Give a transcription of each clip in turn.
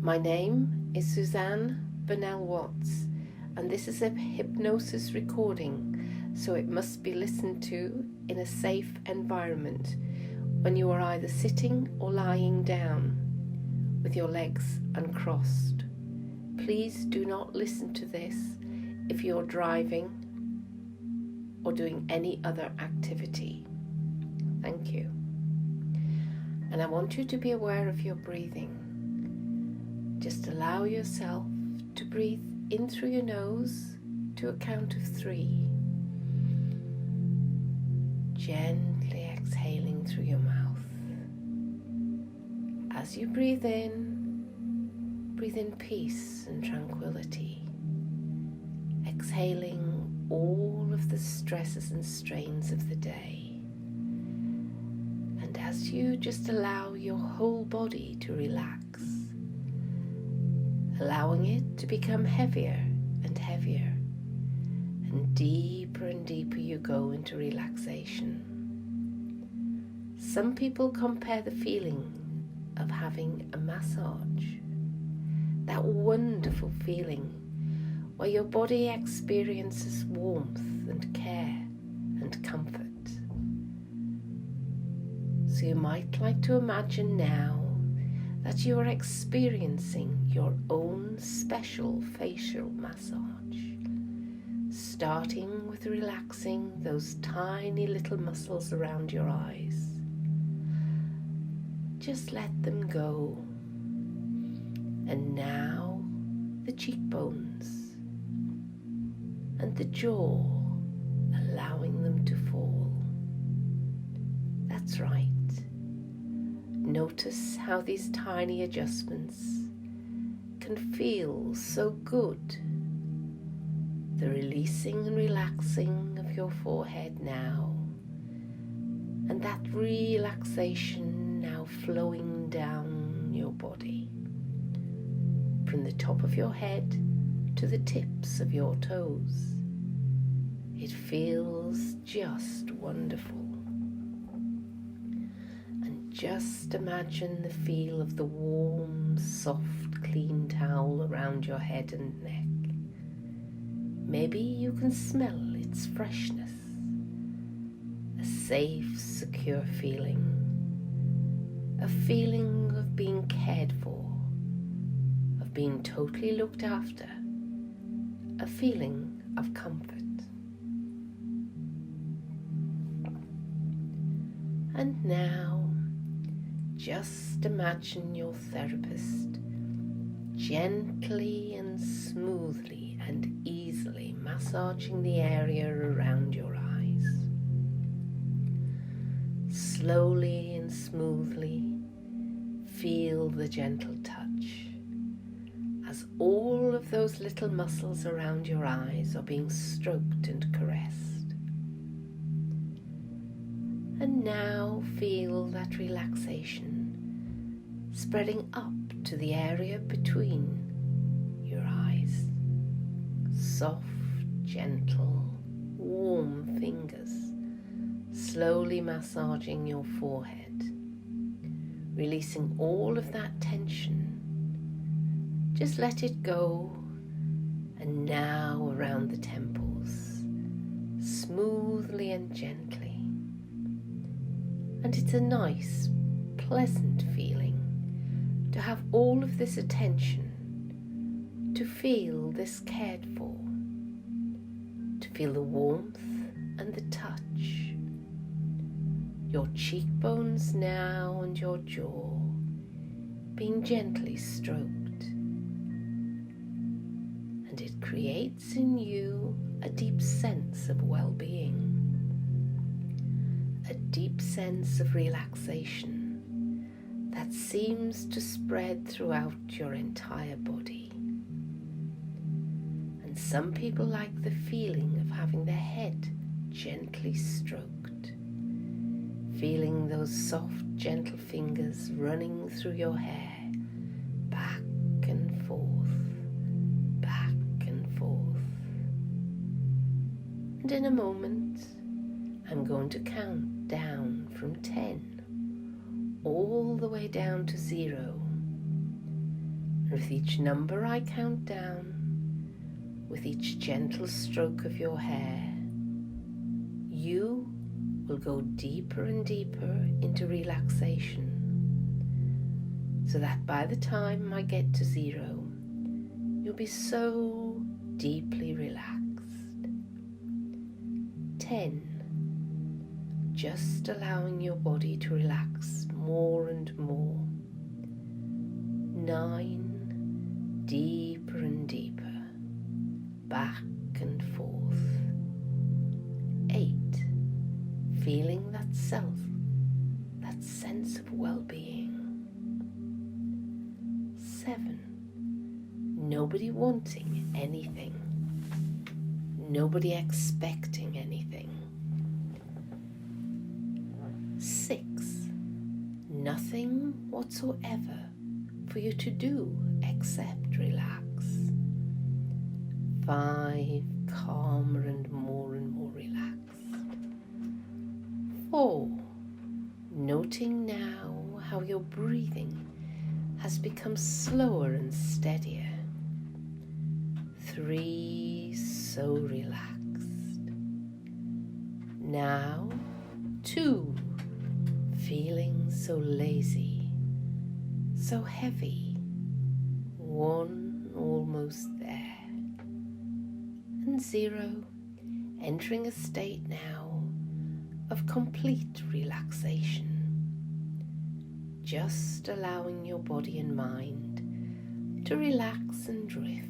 My name is Suzanne Burnell-Watts, and this is a hypnosis recording, so it must be listened to in a safe environment when you are either sitting or lying down with your legs uncrossed. Please do not listen to this if you're driving or doing any other activity. Thank you. And I want you to be aware of your breathing. Just allow yourself to breathe in through your nose to a count of 3. Gently exhaling through your mouth. As you breathe in peace and tranquility. Exhaling all of the stresses and strains of the day. And as you just allow your whole body to relax, allowing it to become heavier and heavier, and deeper you go into relaxation. Some people compare the feeling of having a massage, that wonderful feeling where your body experiences warmth and care and comfort. So you might like to imagine now that you are experiencing your own special facial massage, starting with relaxing those tiny little muscles around your eyes. Just let them go. And now the cheekbones and the jaw, allowing them to fall. That's right. Notice how these tiny adjustments can feel so good. The releasing and relaxing of your forehead now, and that relaxation now flowing down your body, from the top of your head to the tips of your toes. It feels just wonderful. Just imagine the feel of the warm, soft, clean towel around your head and neck. Maybe you can smell its freshness. A safe, secure feeling. A feeling of being cared for, of being totally looked after. A feeling of comfort. And now, just imagine your therapist gently and smoothly and easily massaging the area around your eyes. Slowly and smoothly feel the gentle touch as all of those little muscles around your eyes are being stroked and caressed. And now feel that relaxation spreading up to the area between your eyes. Soft, gentle, warm fingers slowly massaging your forehead, releasing all of that tension. Just let it go. And now around the temples, smoothly and gently. And it's a nice, pleasant feeling to have all of this attention, to feel this cared for, to feel the warmth and the touch. Your cheekbones now and your jaw being gently stroked. And it creates in you a deep sense of well-being. A deep sense of relaxation that seems to spread throughout your entire body. And some people like the feeling of having their head gently stroked, feeling those soft, gentle fingers running through your hair, back and forth, back and forth. And in a moment, I'm going to count down from 10 all the way down to 0. With each number I count down, with each gentle stroke of your hair, you will go deeper and deeper into relaxation, so that by the time I get to 0, you'll be so deeply relaxed. 10. Just allowing your body to relax more and more. 9. Deeper and deeper, back and forth. 8. Feeling that self, that sense of well-being. 7. Nobody wanting anything, nobody expecting anything. 6. Nothing whatsoever for you to do except relax. 5. Calmer and more relaxed. 4. Noting now how your breathing has become slower and steadier. 3. So relaxed. Now 2. Feeling so lazy, so heavy. 1. Almost there. And 0. Entering a state now of complete relaxation. Just allowing your body and mind to relax and drift.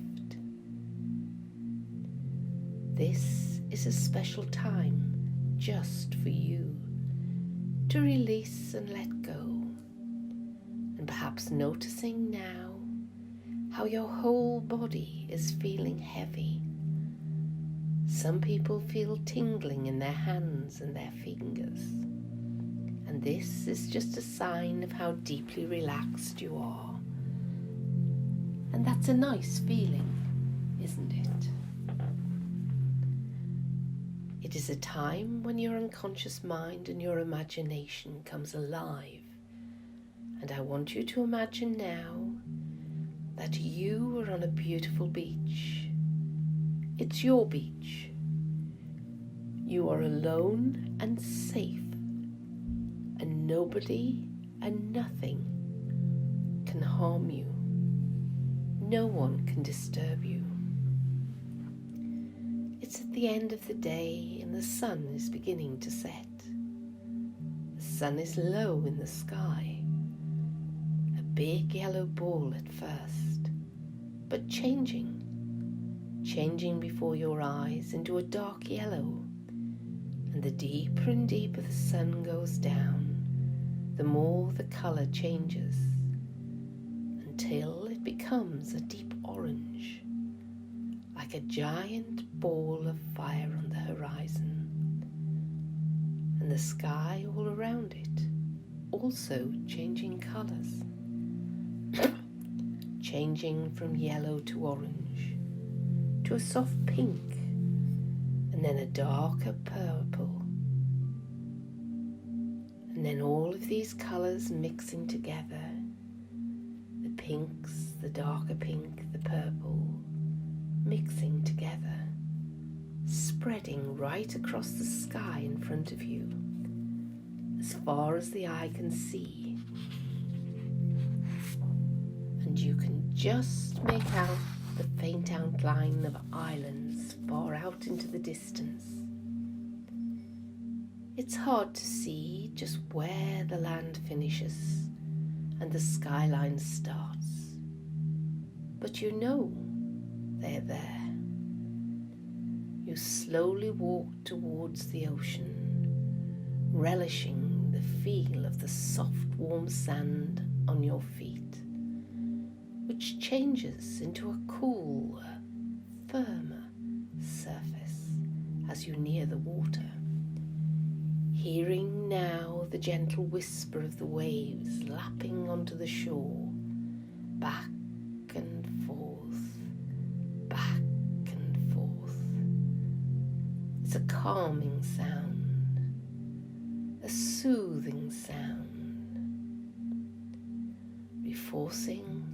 This is a special time just for you to release and let go, and perhaps noticing now how your whole body is feeling heavy. Some people feel tingling in their hands and their fingers, and this is just a sign of how deeply relaxed you are. And that's a nice feeling, isn't it? It is a time when your unconscious mind and your imagination comes alive. And I want you to imagine now that you are on a beautiful beach. It's your beach. You are alone and safe, and nobody and nothing can harm you. No one can disturb you. It's at the end of the day and the sun is beginning to set. The sun is low in the sky, a big yellow ball at first, but changing before your eyes into a dark yellow. And the deeper and deeper the sun goes down, the more the colour changes, until it becomes a deep orange, like a giant ball of fire on the horizon, and the sky all around it also changing colours, changing from yellow to orange, to a soft pink, and then a darker purple, and then all of these colours mixing together, the pinks, the darker pink, the purple, mixing together, spreading right across the sky in front of you, as far as the eye can see. And you can just make out the faint outline of islands far out into the distance. It's hard to see just where the land finishes and the skyline starts, but you know they're there. You slowly walk towards the ocean, relishing the feel of the soft, warm sand on your feet, which changes into a cooler, firmer surface as you near the water, hearing now the gentle whisper of the waves lapping onto the shore, back and forth, back and forth. It's a calming sound, a soothing sound, reinforcing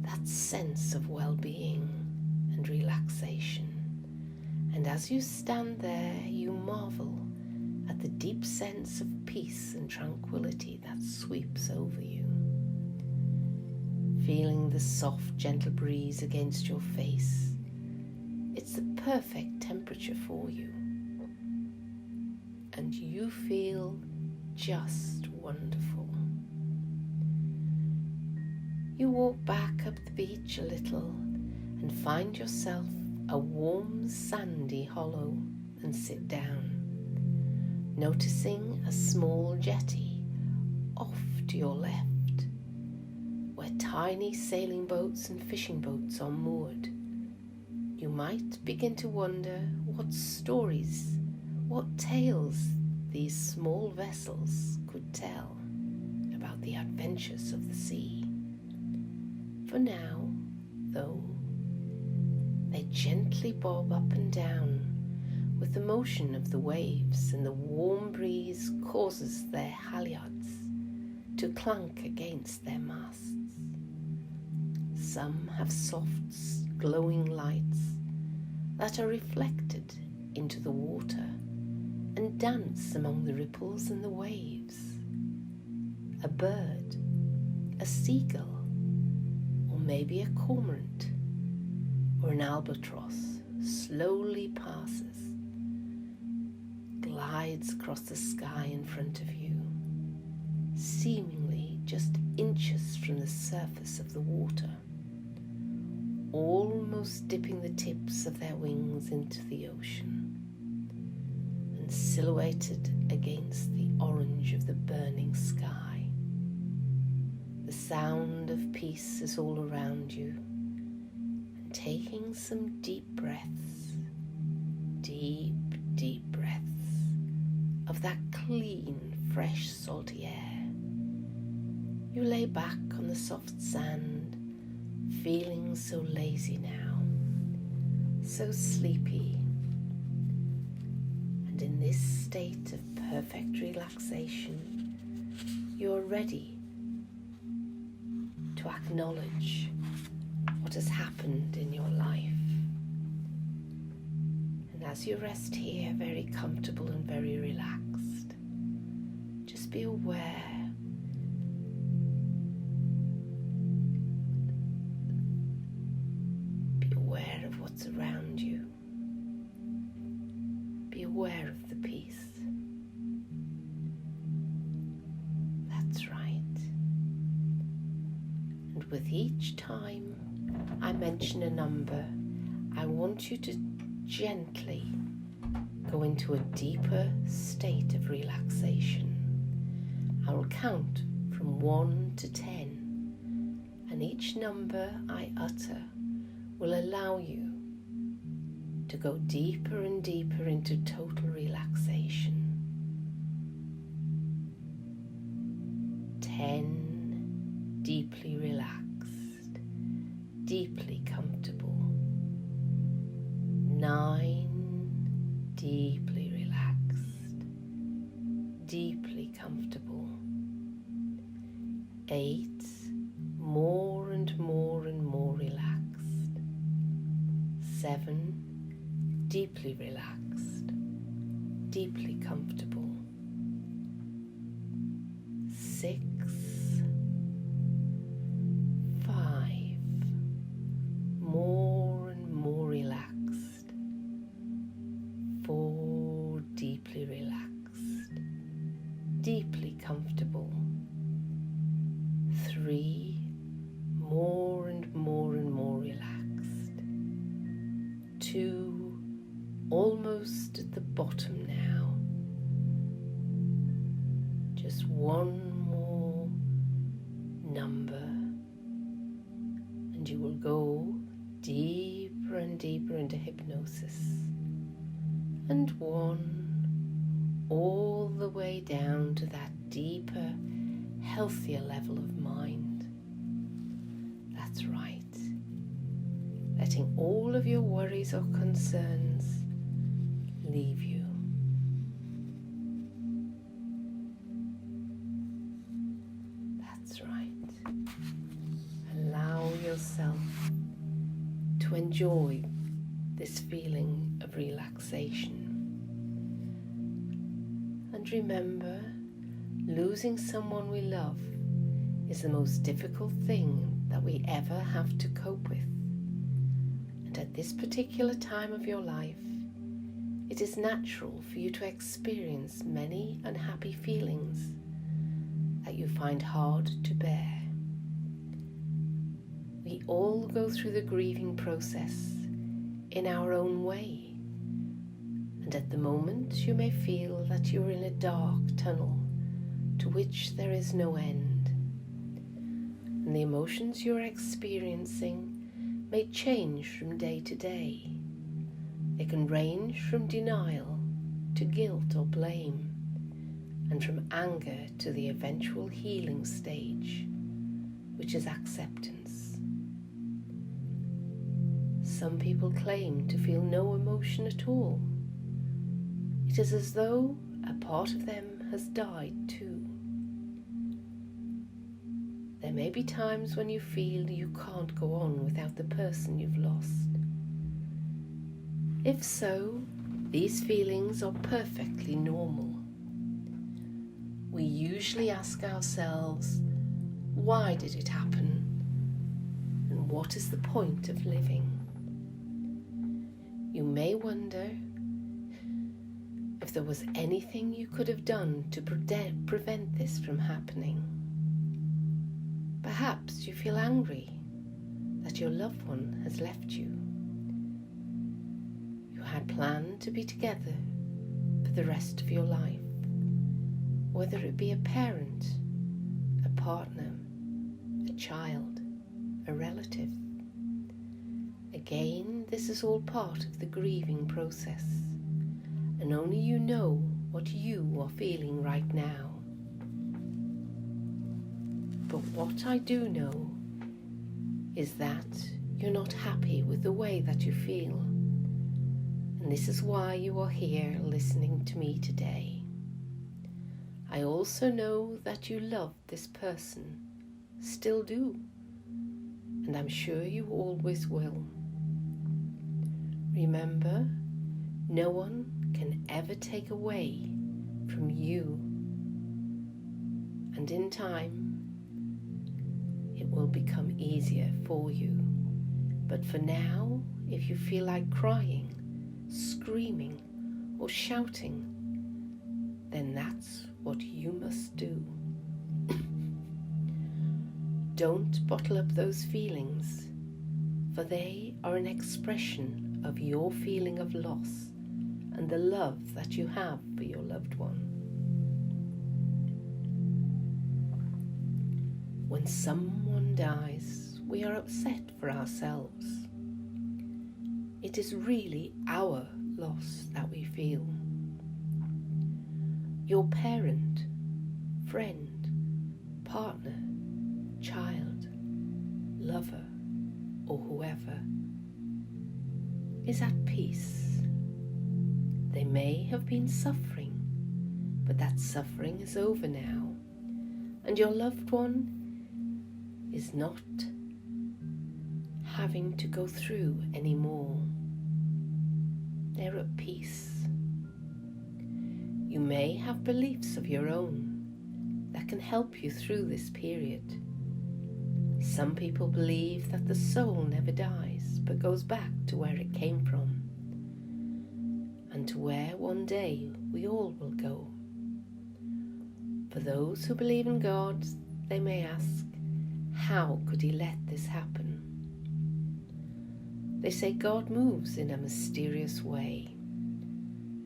that sense of well-being and relaxation. And as you stand there, you marvel at the deep sense of peace and tranquility that sweeps over you. Feeling the soft, gentle breeze against your face, it's the perfect temperature for you. And you feel just wonderful. You walk back up the beach a little and find yourself a warm, sandy hollow and sit down, noticing a small jetty off to your left, where tiny sailing boats and fishing boats are moored. You might begin to wonder what stories, what tales these small vessels could tell about the adventures of the sea. For now, though, they gently bob up and down with the motion of the waves, and the warm breeze causes their halyards to clank against their masts. Some have soft, glowing lights that are reflected into the water and dance among the ripples and the waves. A bird, a seagull, or maybe a cormorant or an albatross slowly passes, glides across the sky in front of you, seemingly just inches from the surface of the water, almost dipping the tips of their wings into the ocean, and silhouetted against the orange of the burning sky. The sound of peace is all around you, and taking some deep breaths, deep breaths of that clean, fresh, salty air, you lay back on the soft sand, feeling so lazy now, so sleepy. And in this state of perfect relaxation, you are ready to acknowledge what has happened in your life. And as you rest here, very comfortable and very relaxed, just be aware of what's around you. Be aware of the peace. That's right. And with each time I mention a number, I want you to gently go into a deeper state of relaxation. I will count from 1 to 10, and each number I utter will allow you to go deeper and deeper into total relaxation. 10, deeply relaxed, deeply comfortable. 9, deeply relaxed, deeply comfortable. 8, more and more and more relaxed. 7, deeply relaxed, deeply comfortable. 6, 5, more and more relaxed. 4, deeply relaxed, deeply comfortable. 3, more and more and more relaxed. 2, almost at the bottom now. Just one more number, and you will go deeper and deeper into hypnosis. And 1, all the way down to that deeper, healthier level of mind. That's right. Letting all of your worries or concerns leave you. That's right. Allow yourself to enjoy this feeling of relaxation. And remember, losing someone we love is the most difficult thing that we ever have to cope with. And at this particular time of your life, it is natural for you to experience many unhappy feelings that you find hard to bear. We all go through the grieving process in our own way, and at the moment you may feel that you're in a dark tunnel to which there is no end, and the emotions you're experiencing may change from day to day. They can range from denial to guilt or blame, and from anger to the eventual healing stage, which is acceptance. Some people claim to feel no emotion at all. It is as though a part of them has died too. There may be times when you feel you can't go on without the person you've lost. If so, these feelings are perfectly normal. We usually ask ourselves, why did it happen? And what is the point of living? You may wonder if there was anything you could have done to prevent this from happening. Perhaps you feel angry that your loved one has left you. You had planned to be together for the rest of your life, whether it be a parent, a partner, a child, a relative. Again, this is all part of the grieving process, and only you know what you are feeling right now. But what I do know is that you're not happy with the way that you feel, and this is why you are here listening to me today. I also know that you love this person, still do, and I'm sure you always will. Remember, no one can ever take away from you, and in time it will become easier for you. But for now, if you feel like crying, screaming, or shouting, then that's what you must do. Don't bottle up those feelings, for they are an expression of your feeling of loss and the love that you have for your loved one. When someone dies, we are upset for ourselves. It is really our loss that we feel. Your parent, friend, partner, child, lover, or whoever is at peace. They may have been suffering, but that suffering is over now, and your loved one is not having to go through anymore. They're at peace. You may have beliefs of your own that can help you through this period. Some people believe that the soul never dies but goes back to where it came from, and to where one day we all will go. For those who believe in God, they may ask, how could he let this happen? They say God moves in a mysterious way.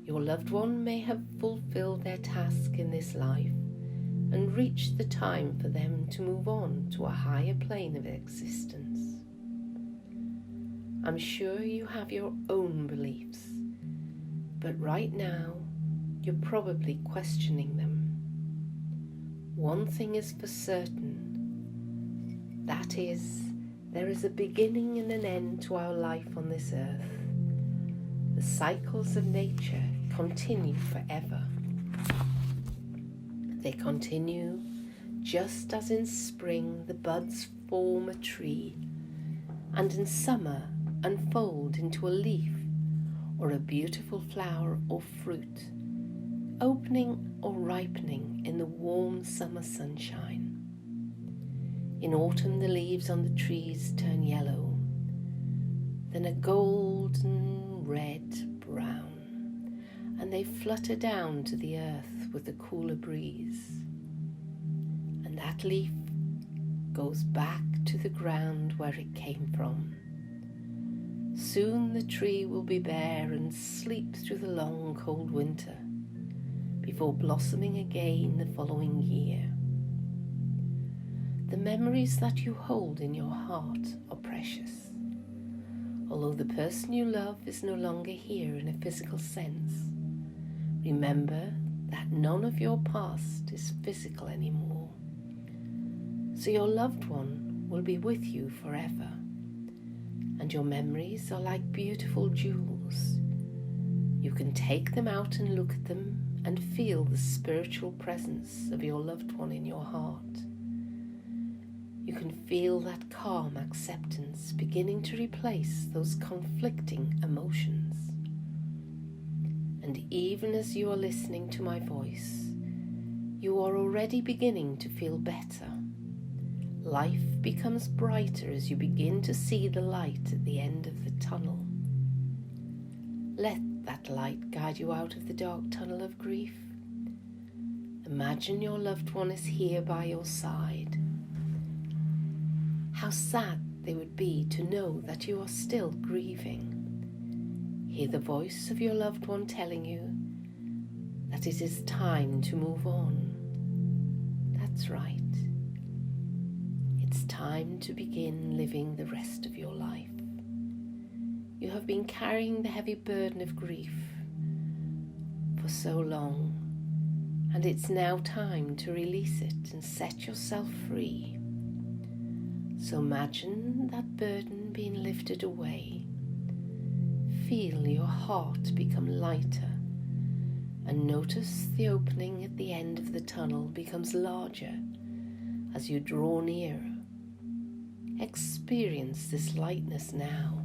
Your loved one may have fulfilled their task in this life and reached the time for them to move on to a higher plane of existence. I'm sure you have your own beliefs, but right now you're probably questioning them. One thing is for certain, that is, there is a beginning and an end to our life on this earth. The cycles of nature continue forever. They continue just as in spring the buds form a tree, and in summer unfold into a leaf or a beautiful flower or fruit, opening or ripening in the warm summer sunshine. In autumn, the leaves on the trees turn yellow, then a golden red brown, and they flutter down to the earth with the cooler breeze. And that leaf goes back to the ground where it came from. Soon the tree will be bare and sleep through the long cold winter before blossoming again the following year. The memories that you hold in your heart are precious. Although the person you love is no longer here in a physical sense, remember that none of your past is physical anymore. So your loved one will be with you forever, and your memories are like beautiful jewels. You can take them out and look at them and feel the spiritual presence of your loved one in your heart. You can feel that calm acceptance beginning to replace those conflicting emotions. And even as you are listening to my voice, you are already beginning to feel better. Life becomes brighter as you begin to see the light at the end of the tunnel. Let that light guide you out of the dark tunnel of grief. Imagine your loved one is here by your side. How sad they would be to know that you are still grieving. Hear the voice of your loved one telling you that it is time to move on. That's right. It's time to begin living the rest of your life. You have been carrying the heavy burden of grief for so long, and it's now time to release it and set yourself free. So imagine that burden being lifted away. Feel your heart become lighter, and notice the opening at the end of the tunnel becomes larger as you draw nearer. Experience this lightness now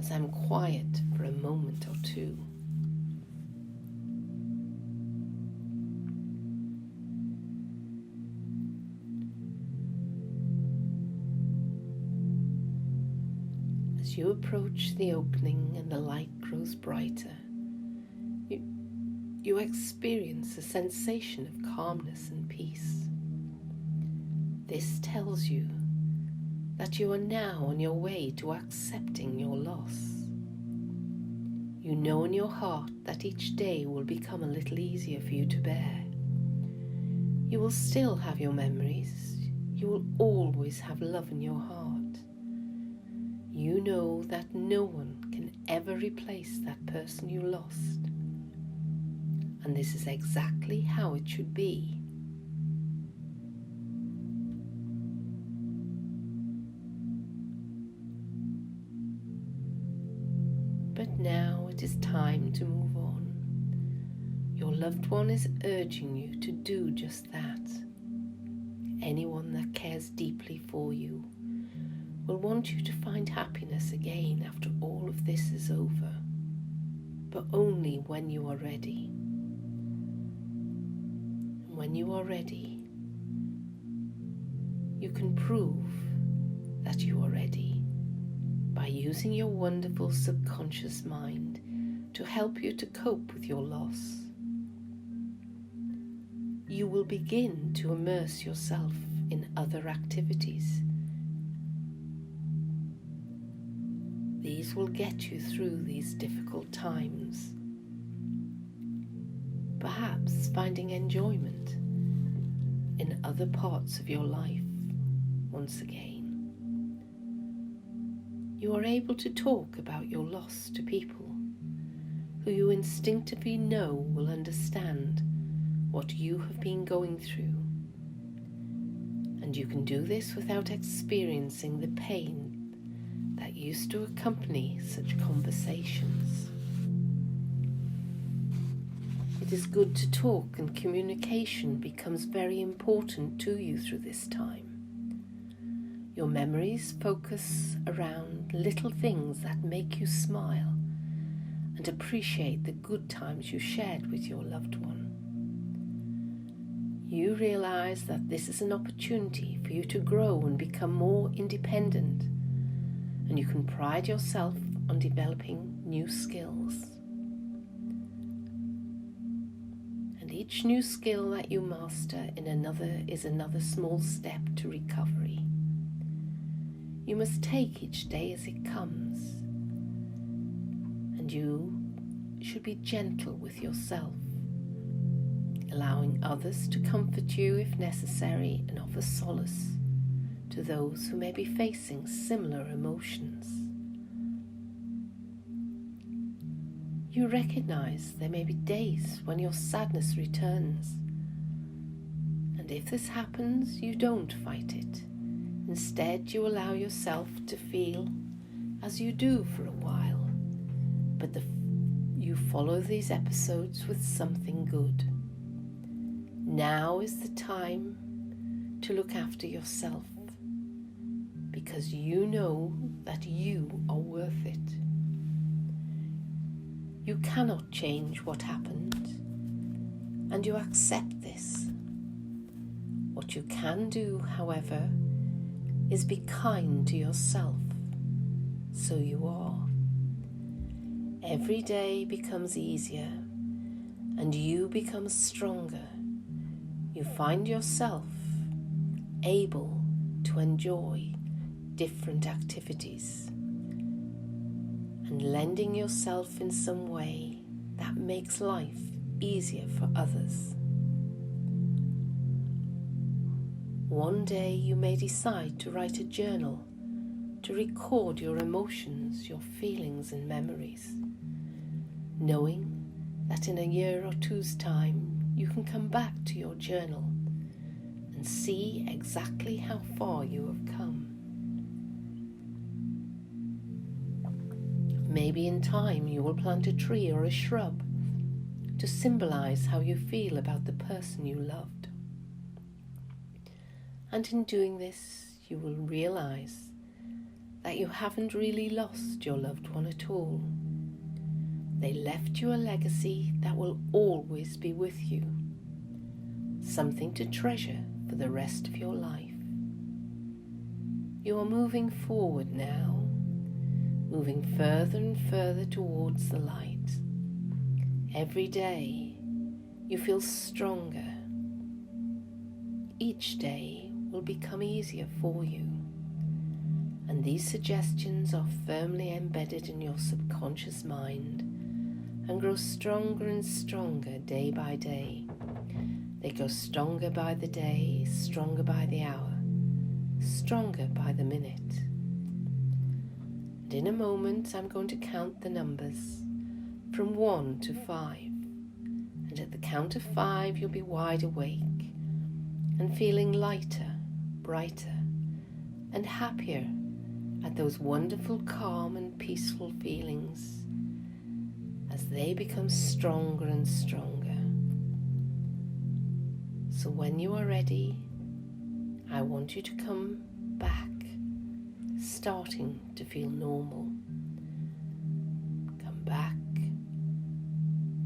as I'm quiet for a moment or two. As you approach the opening and the light grows brighter, you experience a sensation of calmness and peace. This tells you that you are now on your way to accepting your loss. You know in your heart that each day will become a little easier for you to bear. You will still have your memories. You will always have love in your heart. You know that no one can ever replace that person you lost. And this is exactly how it should be. But now it is time to move on. Your loved one is urging you to do just that. Anyone that cares deeply for you will want you to find happiness again after all of this is over, but only when you are ready. When you are ready, you can prove that you are ready by using your wonderful subconscious mind to help you to cope with your loss. You will begin to immerse yourself in other activities. These will get you through these difficult times. Perhaps finding enjoyment in other parts of your life once again. You are able to talk about your loss to people who you instinctively know will understand what you have been going through. And you can do this without experiencing the pain that used to accompany such conversations. It is good to talk, and communication becomes very important to you through this time. Your memories focus around little things that make you smile and appreciate the good times you shared with your loved one. You realize that this is an opportunity for you to grow and become more independent, and you can pride yourself on developing new skills. And each new skill that you master is another small step to recovery. You must take each day as it comes, and you should be gentle with yourself, allowing others to comfort you if necessary and offer solace to those who may be facing similar emotions. You recognize there may be days when your sadness returns, and if this happens, you don't fight it. Instead, you allow yourself to feel as you do for a while, but you follow these episodes with something good. Now is the time to look after yourself, because you know that you are worth it. You cannot change what happened, and you accept this. What you can do, however, is be kind to yourself, so you are. Every day becomes easier, and you become stronger. You find yourself able to enjoy different activities and lending yourself in some way that makes life easier for others. One day you may decide to write a journal to record your emotions, your feelings and memories, knowing that in a year or two's time you can come back to your journal and see exactly how far you have come. Maybe in time you will plant a tree or a shrub to symbolize how you feel about the person you loved. And in doing this, you will realize that you haven't really lost your loved one at all. They left you a legacy that will always be with you, something to treasure for the rest of your life. You are moving forward now, moving further and further towards the light. Every day you feel stronger. Each day will become easier for you, and these suggestions are firmly embedded in your subconscious mind and grow stronger and stronger day by day. They go stronger by the day, stronger by the hour, stronger by the minute. And in a moment I'm going to count the numbers from 1 to 5, and at the count of 5 you'll be wide awake and feeling lighter, brighter and happier at those wonderful calm and peaceful feelings as they become stronger and stronger. So when you are ready, I want you to come back, starting to feel normal. Come back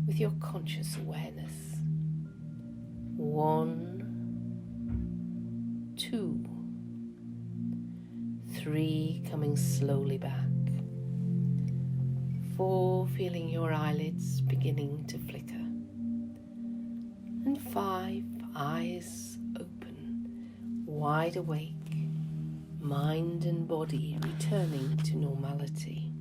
with your conscious awareness. 1, 2, 3, coming slowly back. 4, feeling your eyelids beginning to flicker. And 5, eyes open, wide awake, mind and body returning to normality.